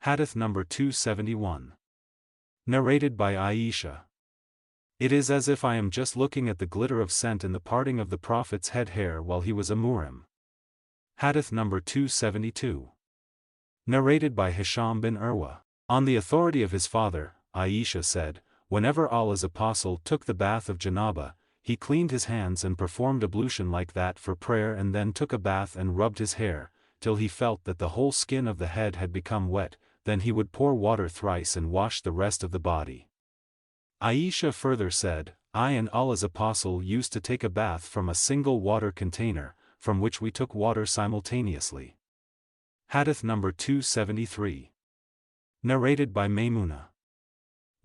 Hadith number 271. Narrated by Aisha. It is as if I am just looking at the glitter of scent in the parting of the Prophet's head hair while he was a muhrim. Hadith number 272. Narrated by Hisham bin Urwa. On the authority of his father, Aisha said, whenever Allah's apostle took the bath of janaba, he cleaned his hands and performed ablution like that for prayer and then took a bath and rubbed his hair, till he felt that the whole skin of the head had become wet, then he would pour water thrice and wash the rest of the body. Aisha further said, I and Allah's apostle used to take a bath from a single water container, from which we took water simultaneously. Hadith number 273. Narrated by Maymuna.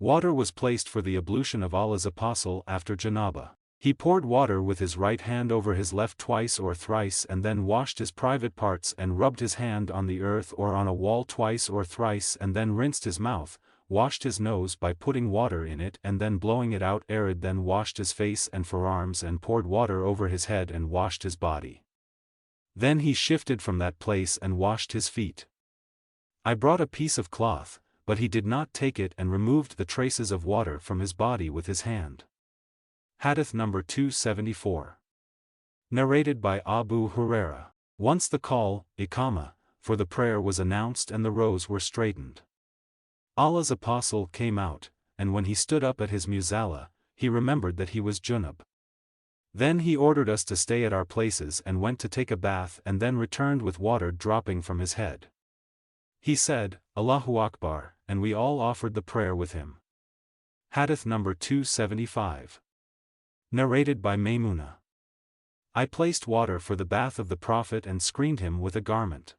Water was placed for the ablution of Allah's apostle after janaba. He poured water with his right hand over his left twice or thrice and then washed his private parts and rubbed his hand on the earth or on a wall twice or thrice and then rinsed his mouth, washed his nose by putting water in it and then blowing it out arid, then washed his face and forearms and poured water over his head and washed his body. Then he shifted from that place and washed his feet. I brought a piece of cloth, but he did not take it and removed the traces of water from his body with his hand. Hadith number 274. Narrated by Abu Huraira. Once the call, iqama, for the prayer was announced and the rows were straightened. Allah's apostle came out, and when he stood up at his musalla, he remembered that he was junub. Then he ordered us to stay at our places and went to take a bath and then returned with water dropping from his head. He said, Allahu Akbar, and we all offered the prayer with him. Hadith number 275. Narrated by Maymuna. I placed water for the bath of the Prophet and screened him with a garment.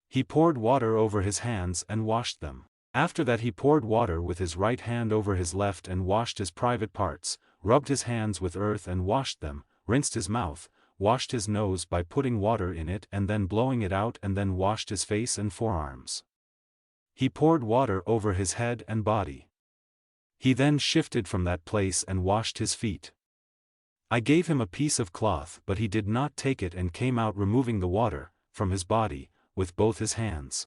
He poured water over his hands and washed them. After that he poured water with his right hand over his left and washed his private parts, rubbed his hands with earth and washed them, rinsed his mouth, washed his nose by putting water in it and then blowing it out and then washed his face and forearms. He poured water over his head and body. He then shifted from that place and washed his feet. I gave him a piece of cloth but he did not take it and came out removing the water, from his body, with both his hands.